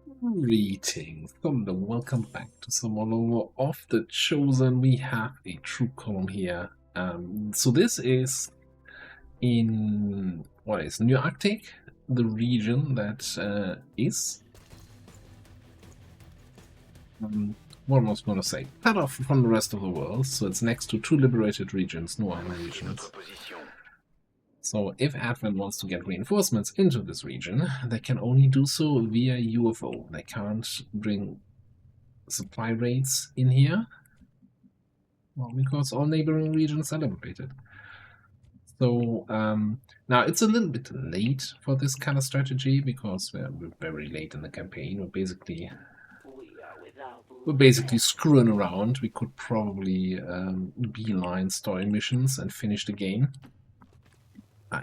Greetings, Thunder. Welcome back to some more of the Chosen. We have a troop column here. So this is in what is New Arctic, the region that is what was I going to say? Cut off from the rest of the world. So it's next to two liberated regions, no other regions. So if Advent wants to get reinforcements into this region, they can only do so via UFO. They can't bring supply raids in here. Well, because all neighboring regions are liberated. So now it's a little bit late for this kind of strategy because we're very late in the campaign. We're basically screwing around. We could probably beeline story missions and finish the game.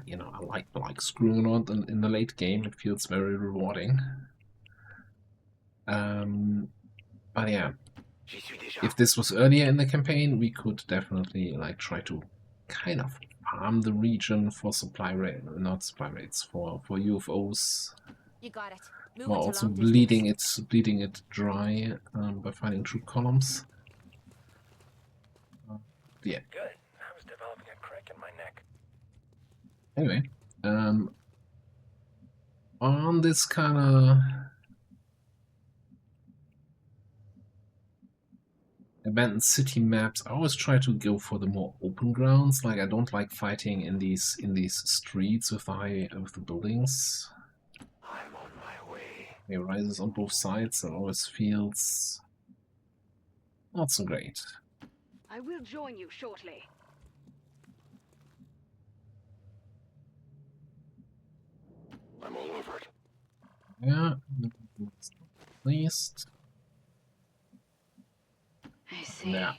You know, I like screwing around in the late game. It feels very rewarding. But yeah, if this was earlier in the campaign, we could definitely like try to kind of farm the region for supply rate, not supply rates, for UFOs. You got it. Move While it to also long bleeding distance. it dry by finding troop columns. Yeah. Good. I was developing a crack in my neck. Anyway, on this kind of abandoned city maps, I always try to go for the more open grounds. Like I don't like fighting in these streets with the buildings. I'm on my way. It rises on both sides and always feels not so great. I will join you shortly. I'm all over it. Yeah, at least. I see. Yeah.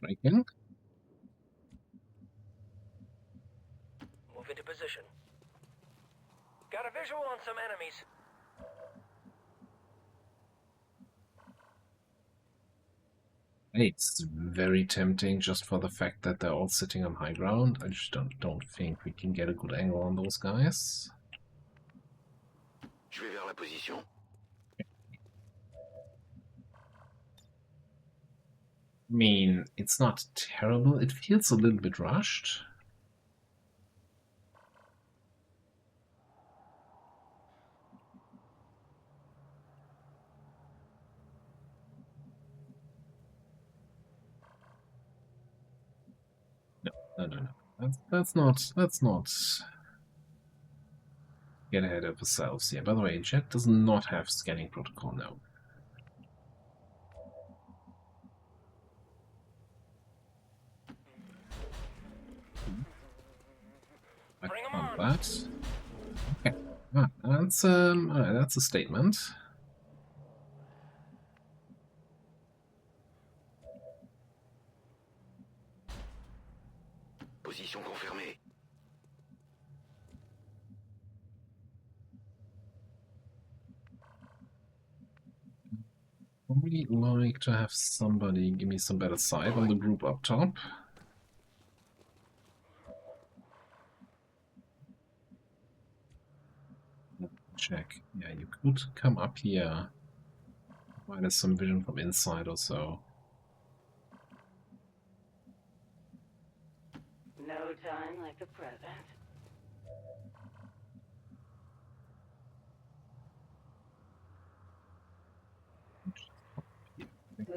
Breaking. Move into position. Got a visual on some enemies. It's very tempting just for the fact that they're all sitting on high ground. I just don't think we can get a good angle on those guys. Je vais vers la position. I mean, it's not terrible. It feels a little bit rushed. No. That's not get ahead of ourselves here. By the way, Jet does not have scanning protocol now. Bring 'em on. That. Okay. That's a statement. Position confirmée. Probably like to have somebody give me some better sight on the group up top. Check. Yeah, you could come up here. Minus some vision from inside or so. No time like the present.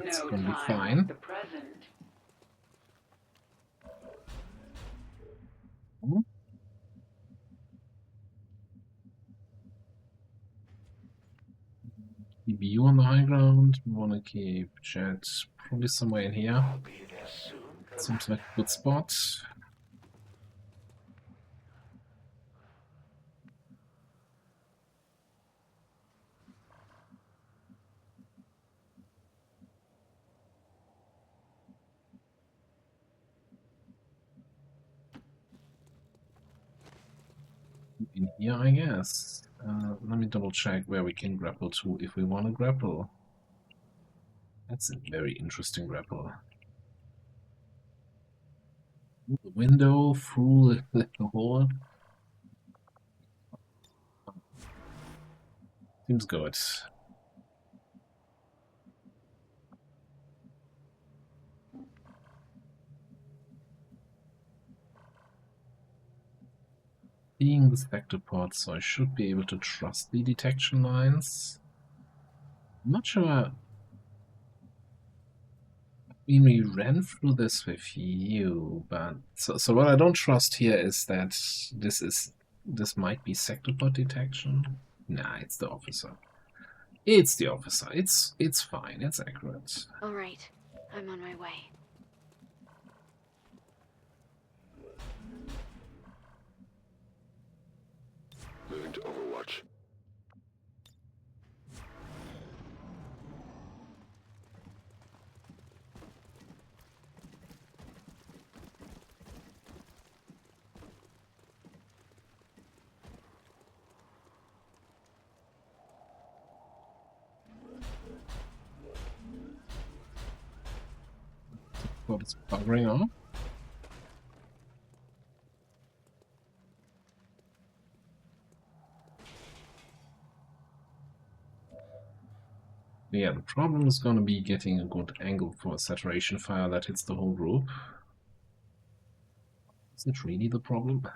It's No gonna be time fine. like the present. Keep you on the high ground. We want to keep Jet probably somewhere in here. I'll be there soon. Seems like a good spot. In here, I guess. Let me double check where we can grapple to if we want to grapple. That's a very interesting grapple. Through the window, through the hole. Seems good. Seeing the spectre pod, so I should be able to trust the detection lines. I'm not sure. I mean, we ran through this with you, but so what I don't trust here is that this might be sector pod detection. Nah, it's the officer. It's the officer. It's fine. It's accurate. All right, I'm on my way. Moving to Overwatch. What is buggering off? Yeah, the problem is going to be getting a good angle for a saturation fire that hits the whole group. Is it really the problem?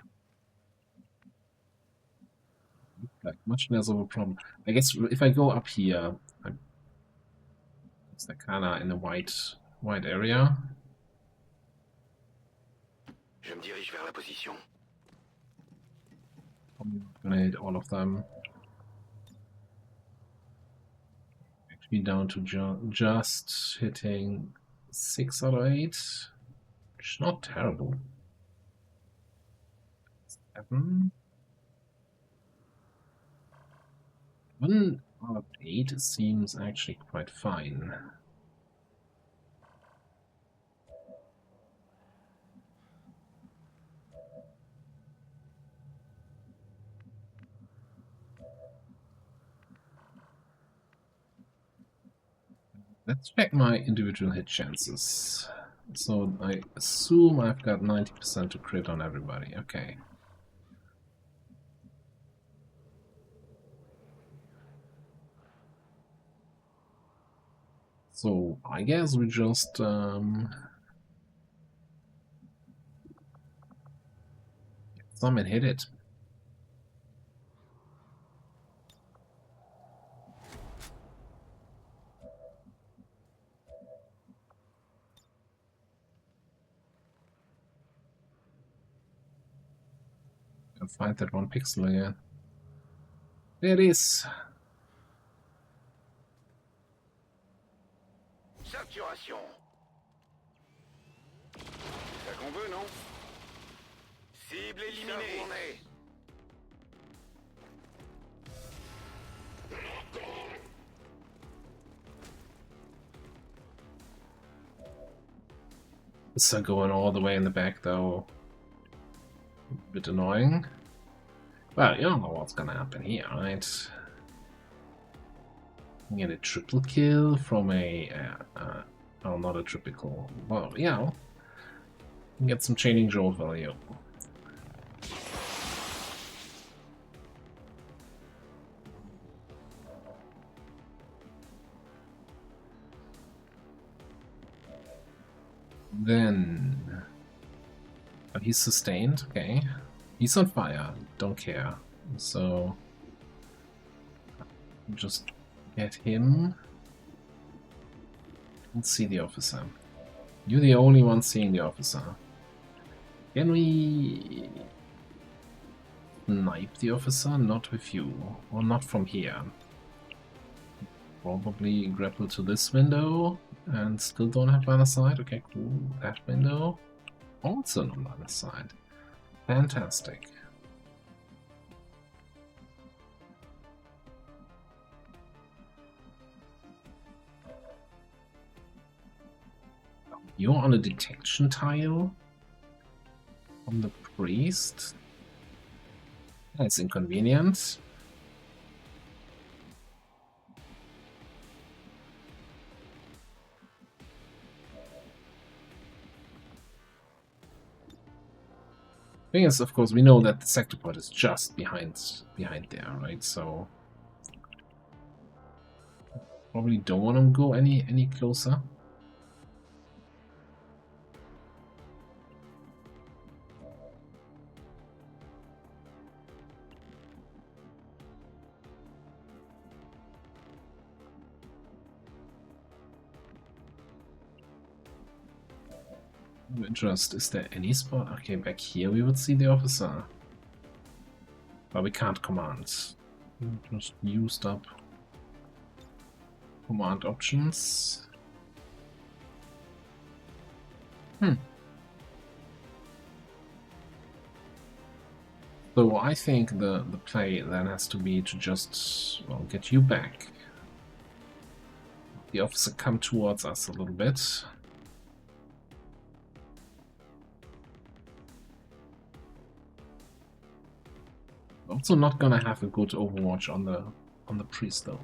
Like, much less of a problem. I guess if I go up here, it's like kinda in the white area. Je me dirige vers la position. I'm gonna hit all of them. Actually down to just hitting 6 out of 8. Which is not terrible. 7. 1 out of 8 seems actually quite fine. Let's check my individual hit chances. So I assume I've got 90% to crit on everybody. Okay. So I guess we just some and hit it. And find that one pixel again. There it is. Saturation. C'est ça qu'on veut, non? Cible éliminée. This is going all the way in the back though. A bit annoying. Well, you don't know what's gonna happen here, right? You get a triple kill from a... oh, not a triple. Well, yeah. Get some chaining jaw value. Then... But he's sustained, okay. He's on fire, don't care. So... just get him. Let's see the officer. You're the only one seeing the officer. Can we... snipe the officer? Not with you. Or not from here. Probably grapple to this window. And still don't have line of sight. Okay, cool. That window. Also no line of sight. Fantastic. You're on a detection tile from the priest. That's inconvenient. Thing is, of course, we know that the sector port is just behind there, right? So probably don't want to go any closer. Interest, is there any spot? Okay, back here we would see the officer. But we can't command. Just used up command options. So I think the play then has to be to just, well, get you back. The officer come towards us a little bit. Also not gonna have a good overwatch on the priest though.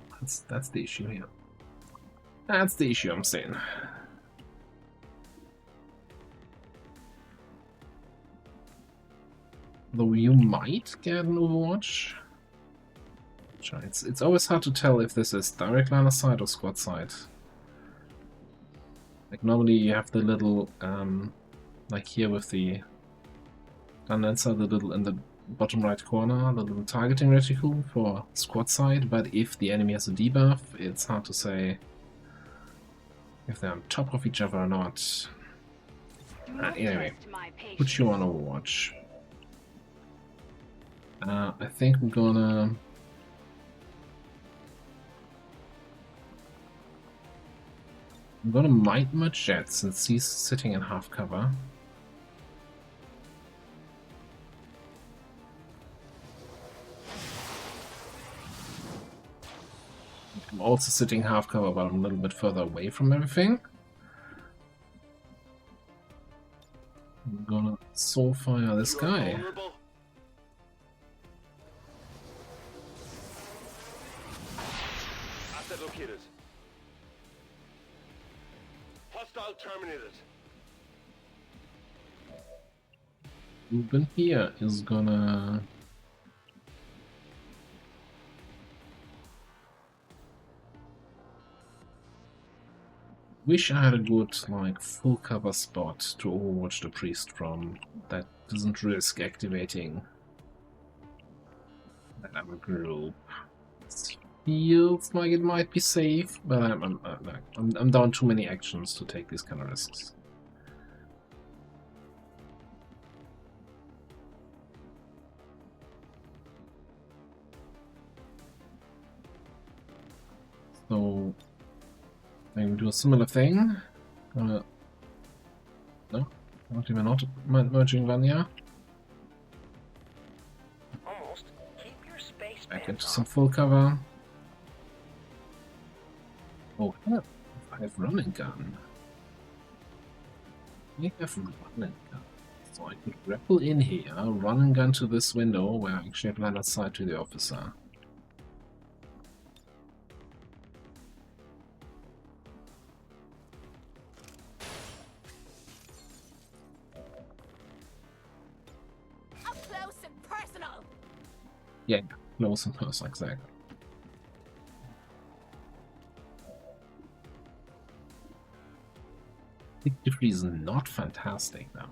That's the issue here. That's the issue I'm saying. Though you might get an overwatch. It's always hard to tell if this is direct line of sight or squad sight. Like normally you have the little like here with the condenser, the little in the bottom right corner, the little targeting reticle for squad side, but if the enemy has a debuff, it's hard to say if they're on top of each other or not. Anyway, put you on Overwatch. I think I'm gonna... might my jet since he's sitting in half cover. I'm also sitting half cover, but I'm a little bit further away from everything. I'm gonna soul fire this guy. Asset located. Hostile terminated. Ruben here is gonna... Wish I had a good, like, full cover spot to overwatch the priest from that doesn't risk activating that other group. Feels like it might be safe, but I'm down too many actions to take these kind of risks. So I'm gonna do a similar thing. No, not even merging Vanya. Almost. Keep your space Back pants into on. some full cover. Oh, I have running gun. I have running gun. So I could grapple in here, run and gun to this window where I actually have line of sight to the officer. Up close and personal. Yeah, close and personal, exactly. Victory is not fantastic though.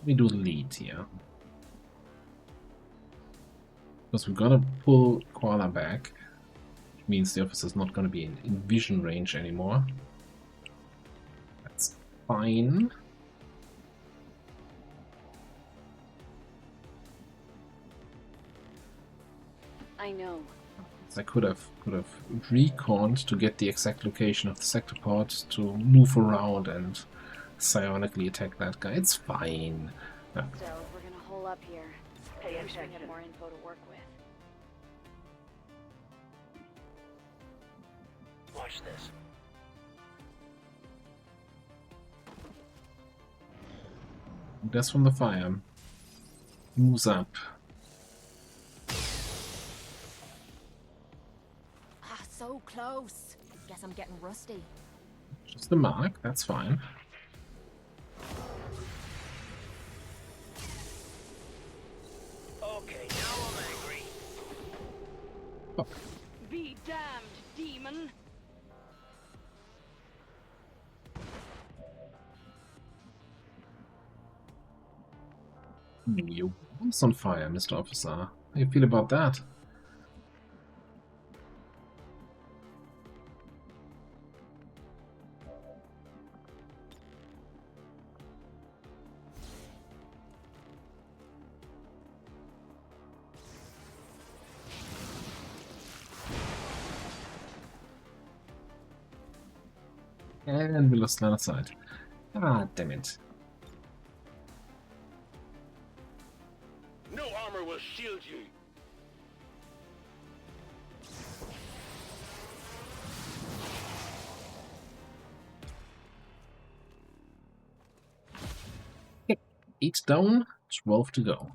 We do the lead here. Because we're gonna pull Koala back, which means the officer's not gonna be in vision range anymore. That's fine. I know. I could have reconned to get the exact location of the sector pod to move around and psionically attack that guy. It's fine. So we're gonna hole up here. I wish I had more info to work with. Watch this. That's from the fire. Moves up. Ah, so close. Guess I'm getting rusty. Just the mark, that's fine. Okay, now I'm angry. Oh, Be damned, demon! your wall's on fire, Mr. Officer. How do you feel about that? And we lost line of sight. Ah, damn it. No armor will shield you. Okay, 8 down, 12 to go.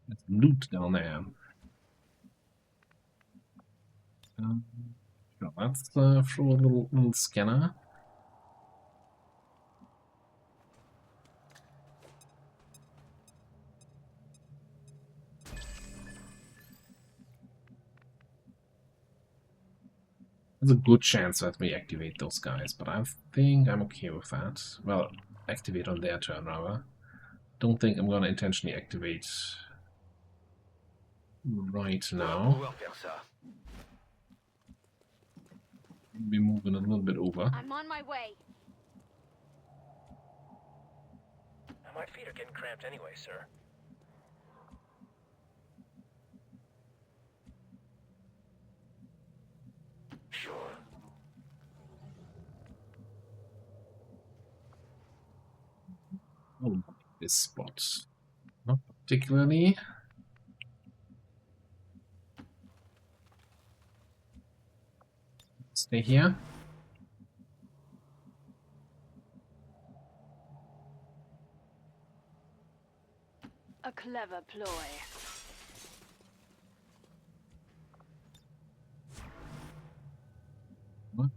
There's loot down there. Sure, let's throw a little scanner. There's a good chance that we activate those guys, but I think I'm okay with that. Well, activate on their turn, rather. Don't think I'm gonna intentionally activate right now. Pouvoir faire ça. Be moving a little bit over. I'm on my way. My feet are getting cramped anyway, sir. Sure. Oh, this spot. Not particularly. Stay here. A clever ploy.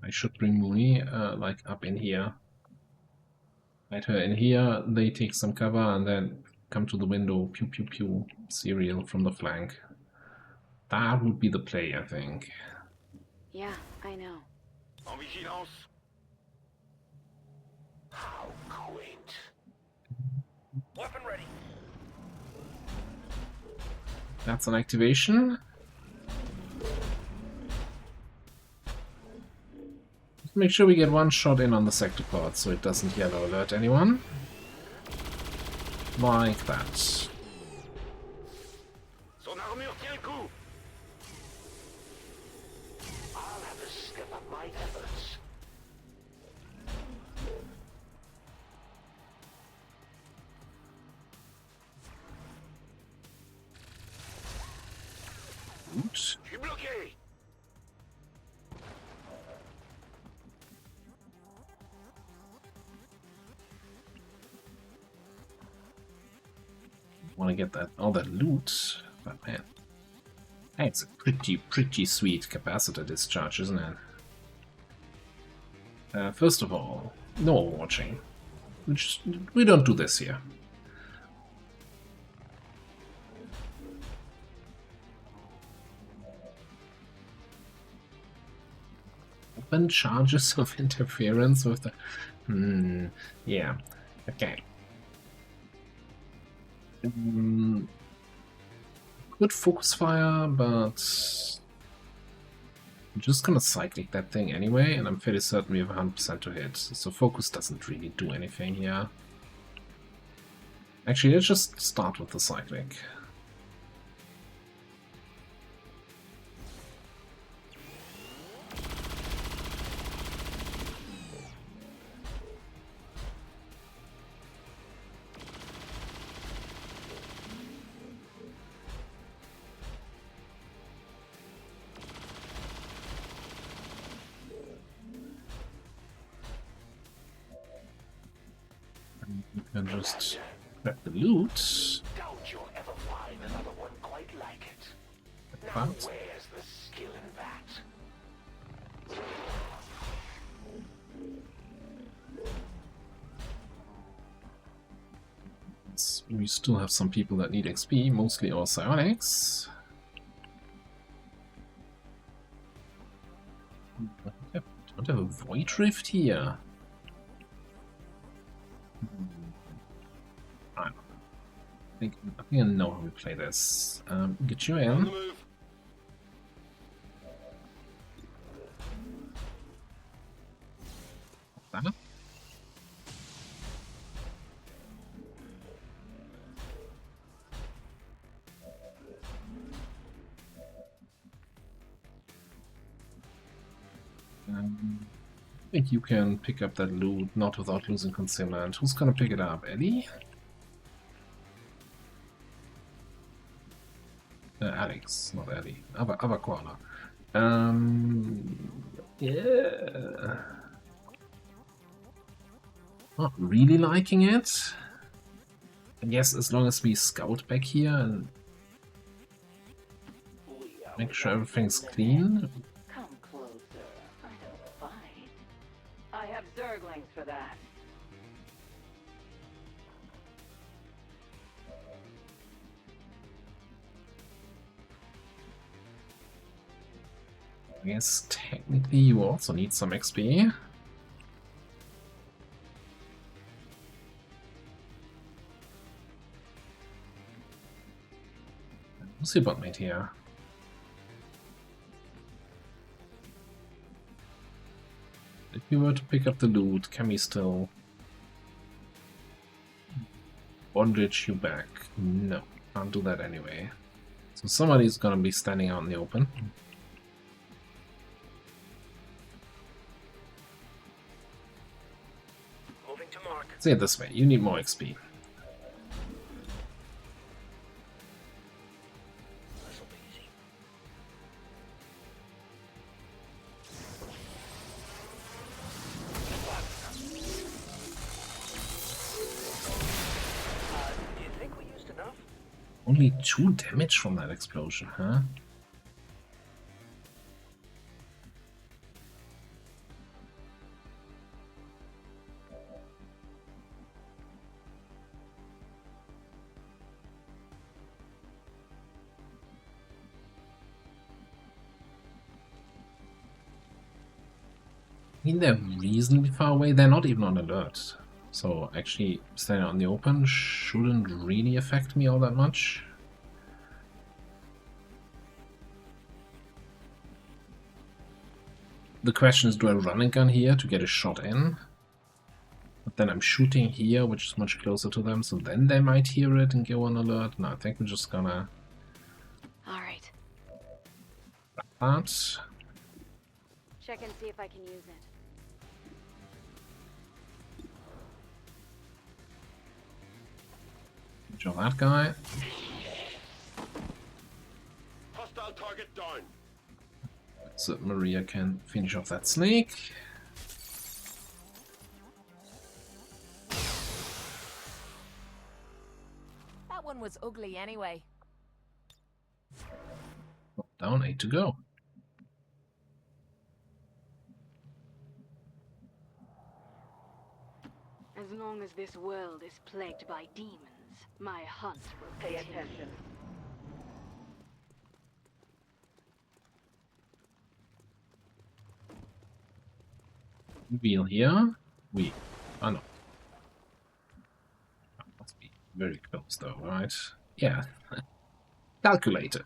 I should bring Mooney, like, up in here. Hide her in here, they take some cover, and then come to the window, pew pew pew, serial from the flank. That would be the play, I think. Yeah, I know. En vigilance. How quaint. Weapon ready. That's an activation. Just make sure we get one shot in on the sector pod so it doesn't yellow alert anyone. Like that. Son armure tient le coup. I'll have to step up my efforts. Oops. Je suis bloqué. Want to get that all that loot, but man, hey, it's a pretty sweet capacitor discharge, isn't it? First of all, no watching. We don't do this here. Open charges of interference with the. Yeah. Okay. Good focus fire, but I'm just gonna cyclic that thing anyway, and I'm fairly certain we have 100% to hit, so focus doesn't really do anything here. Actually, let's just start with the cyclic. And you can just grab the loot. Doubt you'll ever find another one quite like it. Now But where's the skill in that? we still have some people that need XP, mostly our psionics. Don't have a void rift here. I think I know how we play this. Get you On the in. move. That. I think you can pick up that loot, not without losing concealment. Who's gonna pick it up? Ellie? Alex, not Ellie. Other koala. Yeah. Not really liking it. I guess as long as we scout back here and make sure everything's clean. Come closer. I don't fight. I have zerglings for that. I guess technically you also need some XP. What's your botmate here? If you were to pick up the loot, can we still bondage you back? No, can't do that anyway. So somebody's gonna be standing out in the open. Moving to mark. Say it this way, you need more XP. This'll be easy. Do you think we used enough? Only 2 damage from that explosion, huh? I mean, they're reasonably far away. They're not even on alert. So actually, standing out in the open shouldn't really affect me all that much. The question is, do I run a gun here to get a shot in? But then I'm shooting here, which is much closer to them, so then they might hear it and go on alert. No, I think we're just gonna... Alright. That. Check and see if I can use it. Kill that guy. Hostile target down. So Maria can finish off that snake. That one was ugly anyway. Down, 8 to go. As long as this world is plagued by demons, my hunt will Pay continue. attention. Wheel here. Oh no. Must be very close though, right? Yeah. Calculated.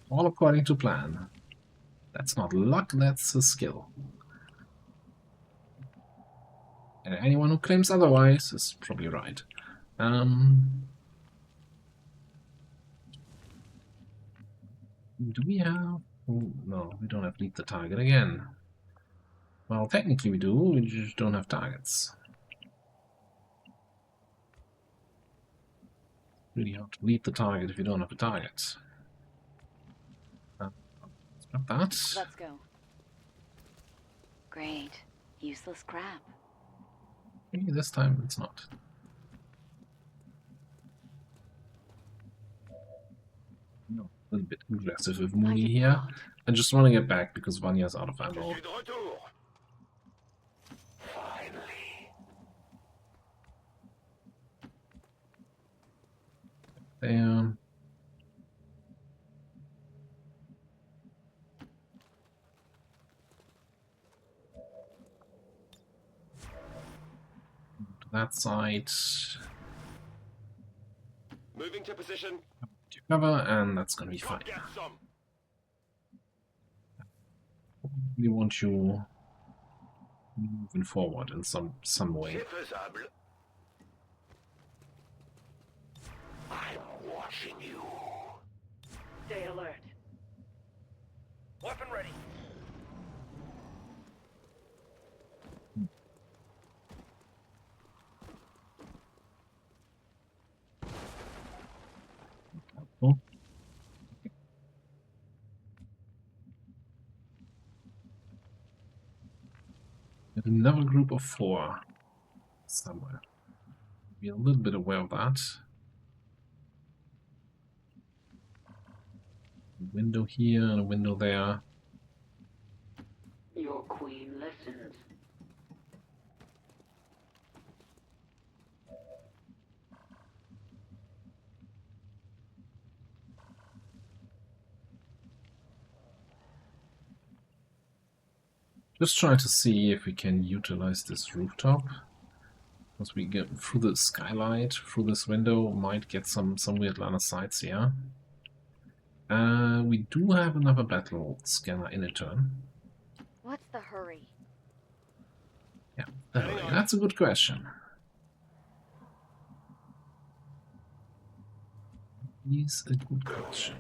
All according to plan. That's not luck, that's a skill. And anyone who claims otherwise is probably right. Do we have... Oh, no, we don't have lead the target again. Well, technically we do, we just don't have targets. Really hard to lead the target if you don't have a target. Let's grab that. Let's go. Great. Useless crap. Maybe this time it's not. No, a little bit aggressive with Mooney here. I just want to get back because Vanya's out of Je ammo. suis de retour. Finally. There. To that side. Moving to position. To cover, and that's gonna be Go fine. get some. We want you moving forward in some way. C'est faisable. I'm watching you. Stay alert. Weapon ready. Oh. Get another group of 4 somewhere. Be a little bit aware of that. A window here and a window there. Your queen listens. Just trying to see if we can utilize this rooftop. Once we get through the skylight, through this window, might get some weird line of sights here. We do have another battle scanner in a turn. What's the hurry? Yeah, that's a good question. Is a good question.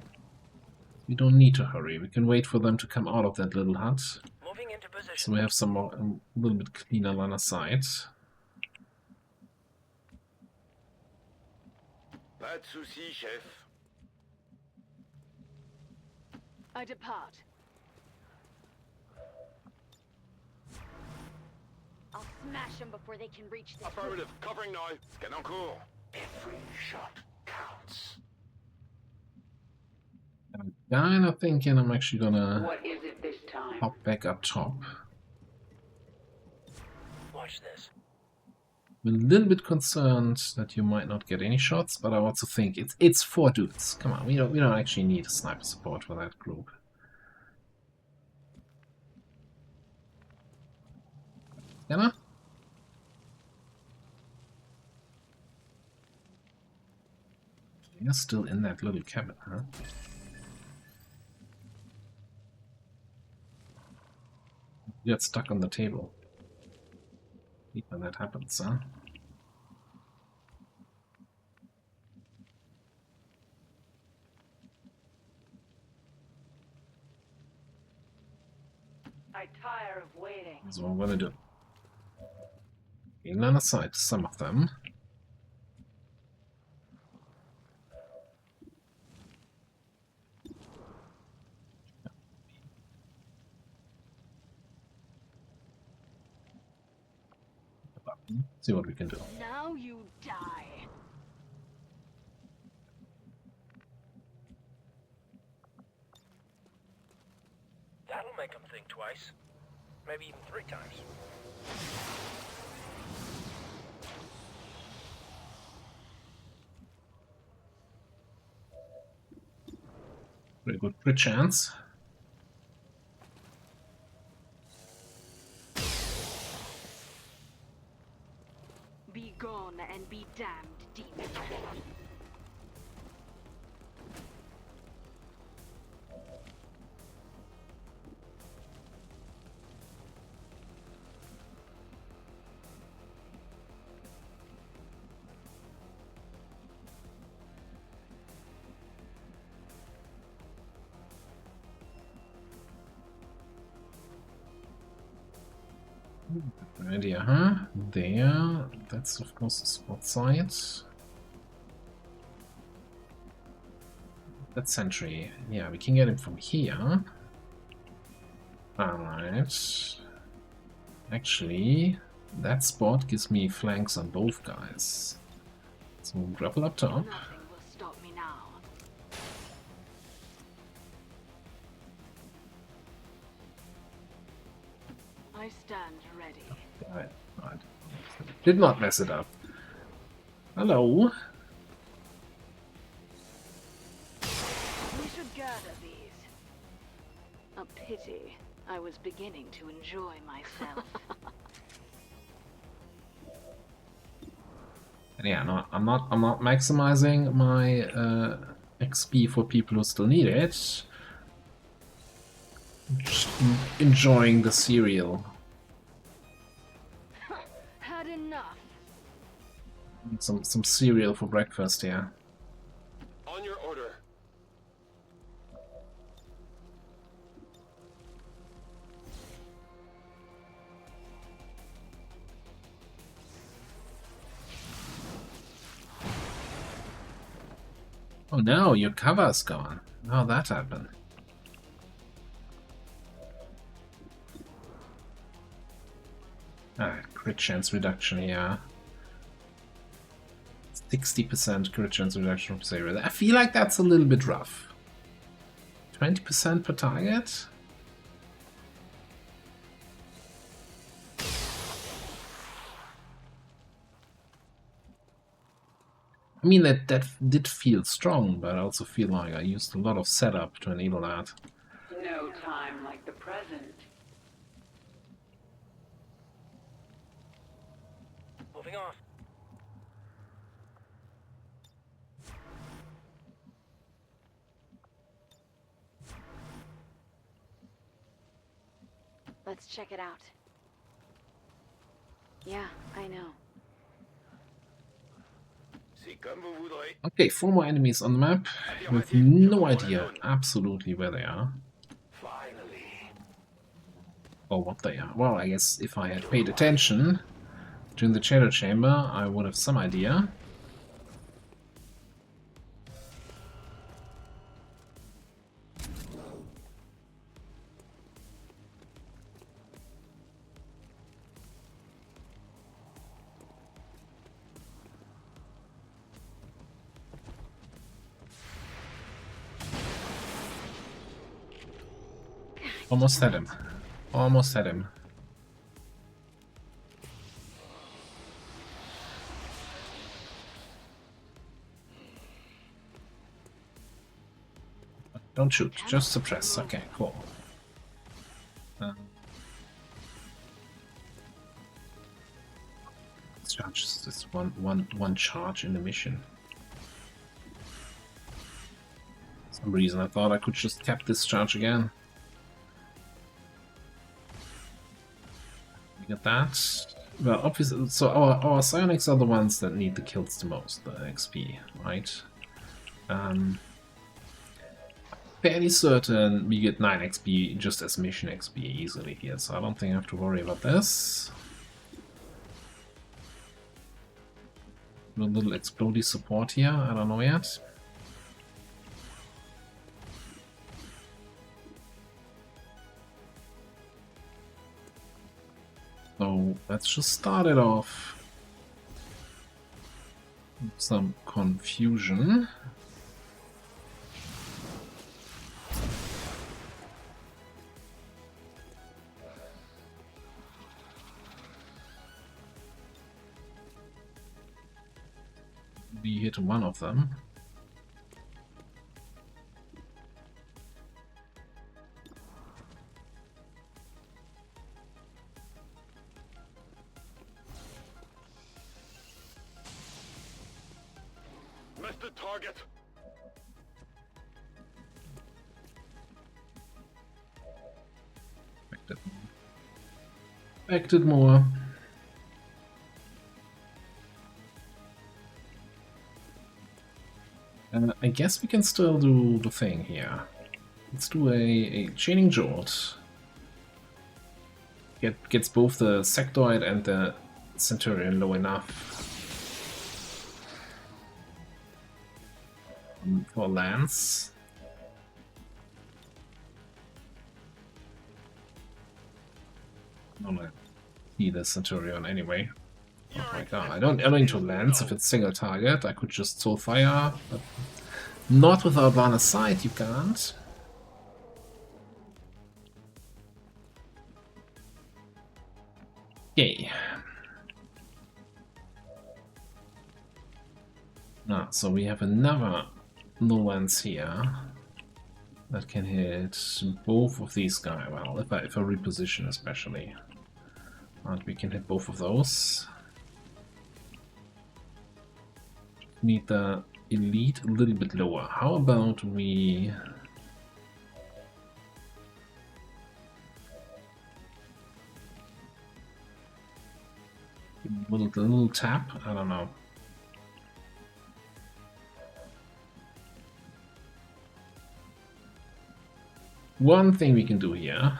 We don't need to hurry. We can wait for them to come out of that little hut. Moving into position. So we have some more, a little bit cleaner line of sight. Pas de soucis, chef. I depart. I'll smash them before they can reach this. Affirmative. Covering now. Scan en cours. Every shot counts. I'm kind of thinking I'm actually gonna What is it this time? hop back up top. Watch this. I'm a little bit concerned that you might not get any shots, but I also think it's 4 dudes. Come on, we don't actually need a sniper support for that group. Scanner? You're still in that little cabin, huh? You get stuck on the table. Hate when that happens, huh? I tire of waiting. That's what I'm gonna do. In line of sight, some of them. See what we can do. Now you die. That'll make them think twice. Maybe even 3 times. Very good crit chance. Be gone and be damned, demon. Good idea, huh? There. That's of course the spot site. That sentry. Yeah, we can get him from here. Alright. Actually, That spot gives me flanks on both guys. So grapple up top. Nothing will stop me now. I stand ready. Right. Did not mess it up. Hello. We should gather these. A pity. I was beginning to enjoy myself. And yeah, no, I'm not maximizing my XP for people who still need it. Just enjoying the cereal. Had enough. Some cereal for breakfast, yeah. On your order. Oh no, your cover's gone. How that happened? Crit chance reduction, yeah. 60% crit chance reduction from zero. I feel like that's a little bit rough. 20% per target? I mean, that did feel strong, but I also feel like I used a lot of setup to enable that. No time like the present. Moving on. Let's check it out. Yeah, I know. C'est comme vous voudrez. Okay, 4 more enemies on the map, with no idea absolutely where they are. Finally. Or what they are. Well, I guess if I had paid attention during the Shadow Chamber, I would have some idea. Almost had him. Almost had him. Don't shoot, just suppress. Okay, cool. Charge this one charge in the mission. For some reason I thought I could just tap this charge again. We get that. Well, obviously, so our psionics are the ones that need the kills the most, the XP, right? Fairly certain we get 9 XP just as mission XP easily here, so I don't think I have to worry about this. A little explodey support here, I don't know yet. So let's just start it off with some confusion. We hit one of them. Missed the target. Expected more. I guess we can still do the thing here. Let's do a chaining jolt. Gets both the sectoid and the centurion low enough for lance. No. be the Centurion anyway. Oh my god, I don't need to lance if it's single target. I could just soul fire, but not without line of sight, you can't. Okay. Ah, so we have another low lance here that can hit both of these guys. Well, if I reposition especially. And we can hit both of those. Need the elite a little bit lower. How about we... a little tap? I don't know. One thing we can do here...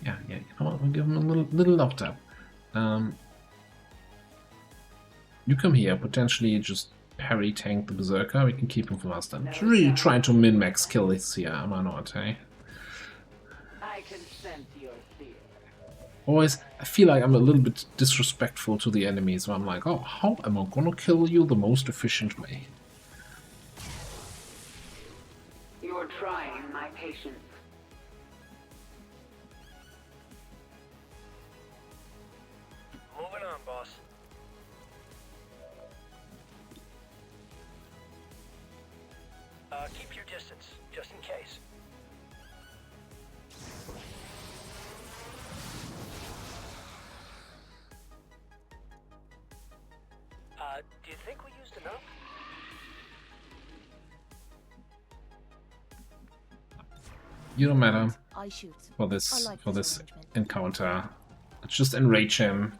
Yeah, come on, we'll give him a little love tap. You come here, potentially just parry tank the Berserker, we can keep him from us then. Really trying to min-max kill this here, am I not, eh? I can sense your fear. Always, I feel like I'm a little bit disrespectful to the enemies, where I'm like, oh, how am I gonna kill you the most efficient way? You're trying my patience. Moving on, boss. Keep your distance, just in case. Do you think we used enough? You don't matter I shoot. for I this like this arrangement. encounter. Just enrage him.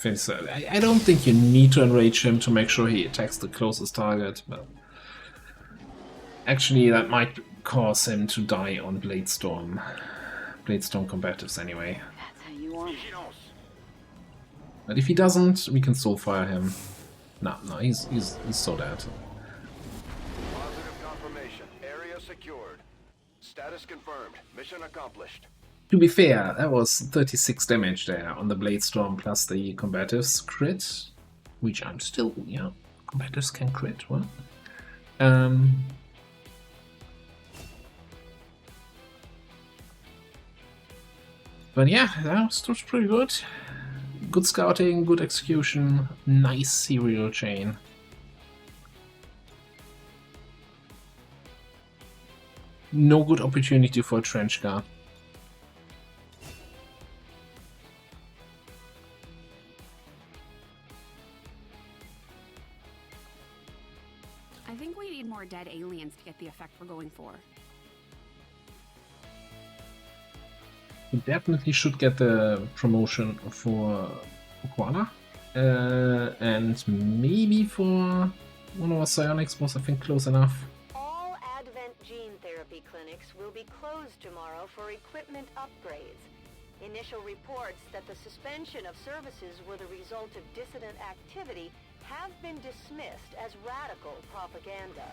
I don't think you need to enrage him to make sure he attacks the closest target, but actually that might cause him to die on Bladestorm. Bladestorm combatives anyway. That's how you want it. Vigilance. But if he doesn't, we can soulfire him. No, he's so dead. Positive confirmation. Area secured. Status confirmed. Mission accomplished. To be fair, that was 36 damage there on the Bladestorm plus the combatives crit, which I'm still, yeah, combatives can crit, what? But yeah, that was pretty good. Good scouting, good execution, nice serial chain. No good opportunity for a trench gun. I think we need more dead aliens to get the effect we're going for. We definitely should get the promotion for Koala. And maybe for one of our psionics was, I think, close enough. All Advent gene therapy clinics will be closed tomorrow for equipment upgrades. Initial reports that the suspension of services were the result of dissident activity have been dismissed as radical propaganda.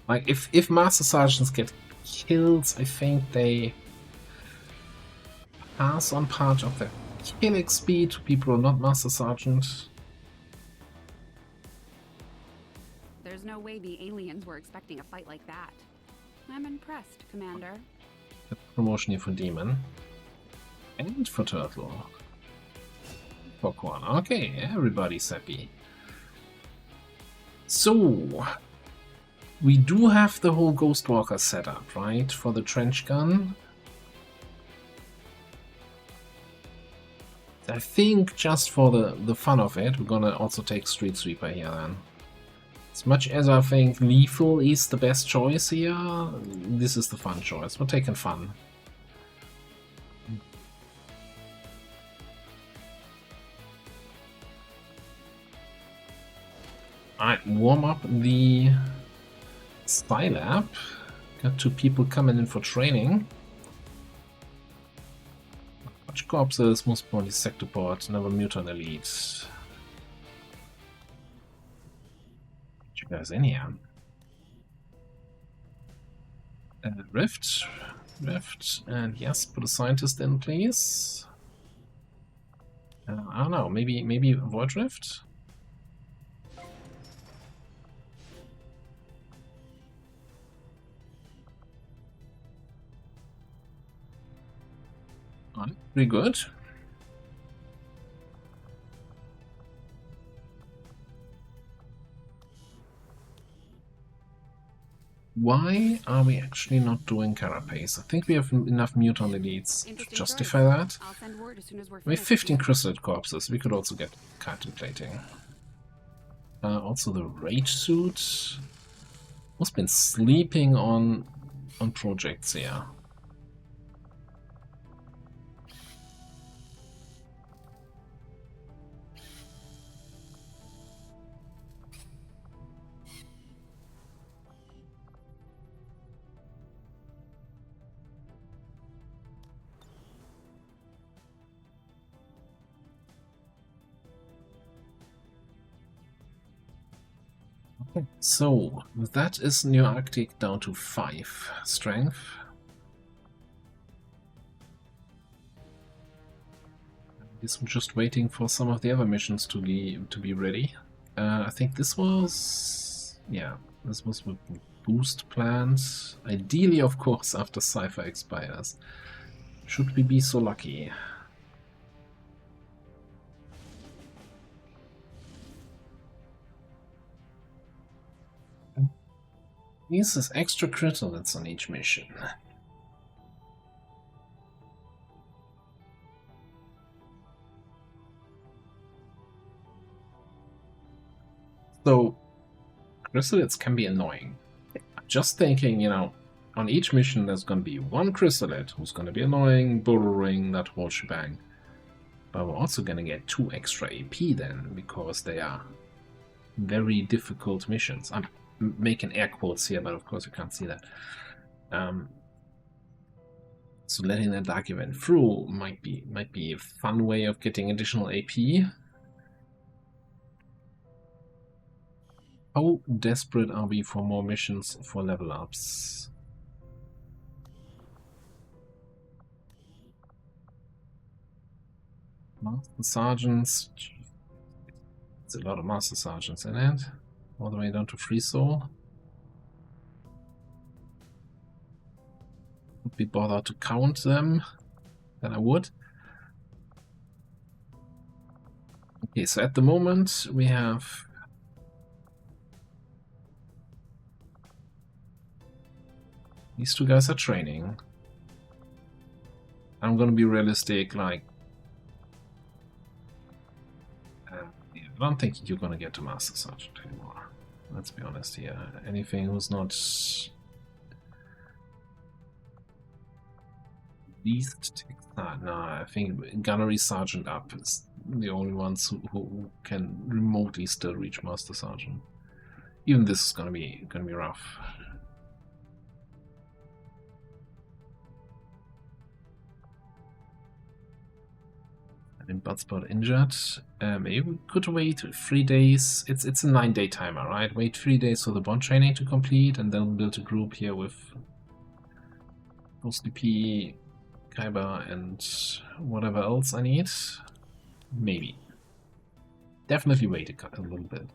Like, if Master Sergeants get killed, I think they pass on part of their kill XP to people who are not Master Sergeant. There's no way the aliens were expecting a fight like that. I'm impressed, Commander. The promotion here for Demon. And for Turtle. For Koala. Okay, everybody's happy. So, we do have the whole Ghostwalker setup, right? For the trench gun. I think just for the fun of it, we're gonna also take Street Sweeper here then. As much as I think Lethal is the best choice here, this is the fun choice. We're taking fun. Alright, warm up the Skylab. Got 2 people coming in for training. Watch corpses, most probably Sectoport, never mutant elite. Get you guys in here. Rift, and yes, put a scientist in, please. I don't know, maybe Void Rift? Pretty good. Why are we actually not doing Carapace? I think we have enough mutant elites to justify that. I'll send word as soon as we're We have finished. 15 crystal corpses. We could also get contemplating. Also the rage suit. Who's been sleeping on projects here? Okay, so that is New Arctic down to 5 strength. Guess we're just waiting for some of the other missions to be ready. I think this was with boost plans. Ideally, of course, after Cypher expires. Should we be so lucky? This is extra critolets on each mission. So, chrysalids can be annoying. I'm just thinking, you know, on each mission there's going to be one chrysalid who's going to be annoying, burrowing, that whole shebang. But we're also going to get 2 extra AP then, because they are very difficult missions. I'm making air quotes here, but of course you can't see that. So letting that dark event through might be a fun way of getting additional AP. How desperate are we for more missions for level ups? Master Sergeants. It's a lot of Master Sergeants in it. All the way down to Free Soul. Would be bothered to count them, then I would. Okay, so at the moment we have these 2 guys are training. I'm gonna be realistic, like I don't think you're gonna get to Master Sergeant anymore. Let's be honest here. Anything who's not least no, I think Gunnery Sergeant up is the only ones who can remotely still reach Master Sergeant. Even this is gonna be rough. And Bloodspot injured. Maybe we could wait 3 days. It's a 9-day timer, right? Wait 3 days for the bond training to complete, and then build a group here with OSDP, Kaiba, and whatever else I need. Maybe. Definitely wait a little bit.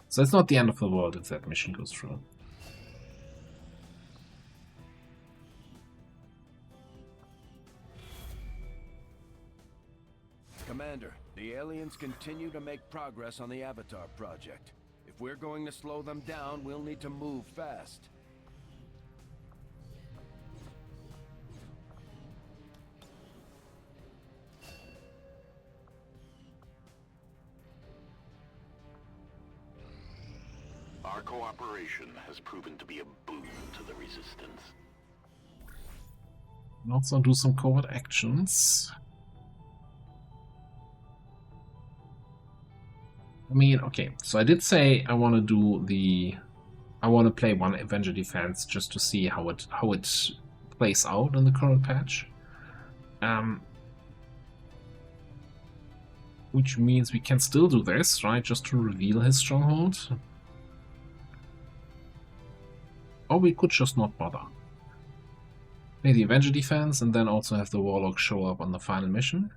So it's not the end of the world if that mission goes through. Commander, the aliens continue to make progress on the Avatar project. If we're going to slow them down, we'll need to move fast. Our cooperation has proven to be a boon to the Resistance. And also do some covert actions. I mean, okay, so I did say I want to play one Avenger Defense just to see how it plays out in the current patch. Which means we can still do this, right? Just to reveal his stronghold. Or we could just not bother. Play the Avenger Defense and then also have the Warlock show up on the final mission.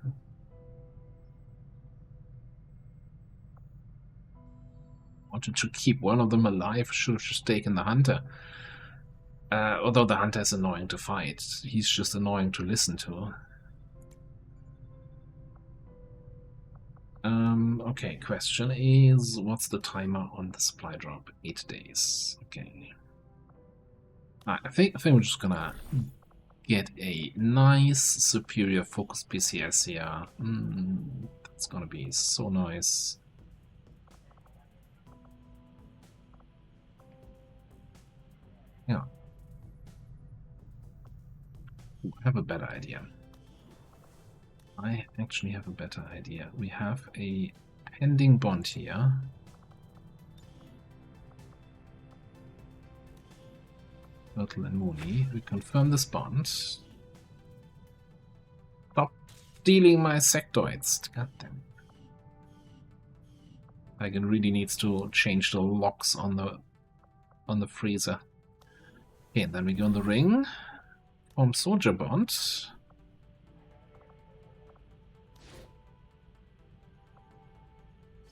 Wanted to keep one of them alive, should have just taken the hunter. Although the hunter is annoying to fight, he's just annoying to listen to. Okay, question is, what's the timer on the supply drop? 8 days. Okay. I think we're just gonna get a nice superior focus PCS here. That's gonna be so nice. Yeah. Ooh, I have a better idea. I actually have a better idea. We have a pending bond here. Turtle and Mooney. We confirm this bond. Stop stealing my sectoids. God damn. Hagen really needs to change the locks on the freezer. Okay, and then we go in the ring. Form soldier bond.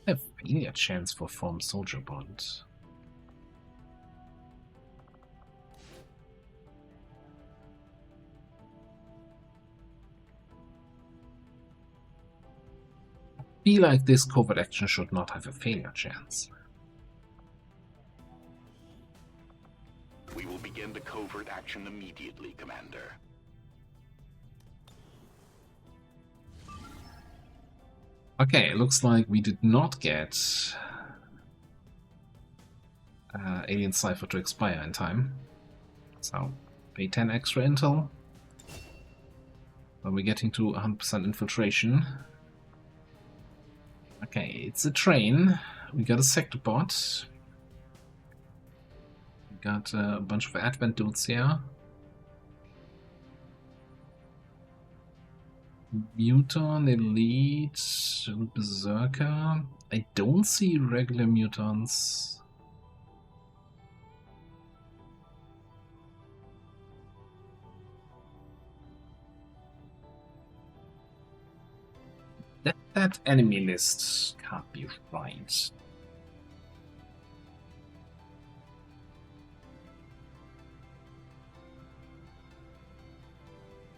I have failure chance for form soldier bond. I feel like this covert action should not have a failure chance. We will begin the covert action immediately, Commander. Okay, it looks like we did not get Alien Cipher to expire in time. So, pay 10 extra intel. Are we getting to 100% infiltration? Okay, it's a train. We got a sector bot. We got a bunch of Advent dudes here. Muton, Elite, Berserker. I don't see regular mutants. That enemy list can't be right.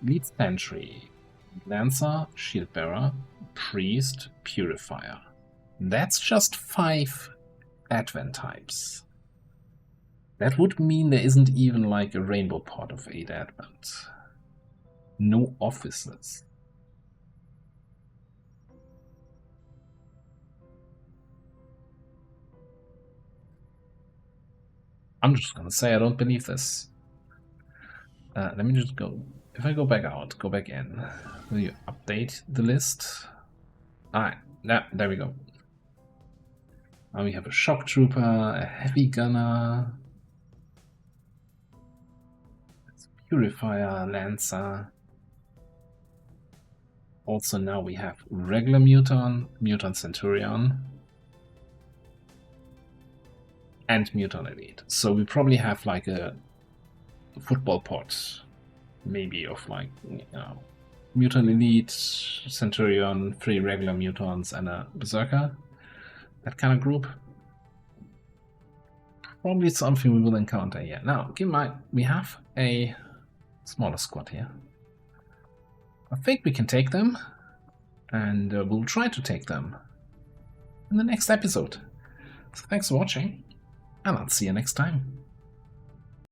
Lead Sentry. Lancer, Shield Bearer, Priest, Purifier. That's just 5 Advent types. That would mean there isn't even like a rainbow pot of 8 Advent. No officers. I'm just gonna say I don't believe this. Let me just go. If I go back out, go back in, will you update the list? Alright, there we go. Now we have a shock trooper, a heavy gunner, purifier, lancer. Also now we have regular mutant, mutant centurion, and mutant elite. So we probably have like a football pot. Maybe of like, you know, mutant elite, centurion, 3 regular mutants, and a berserker. That kind of group. Probably something we will encounter here. Now, keep in mind, we have a smaller squad here. I think we can take them, and we'll try to take them in the next episode. So thanks for watching, and I'll see you next time.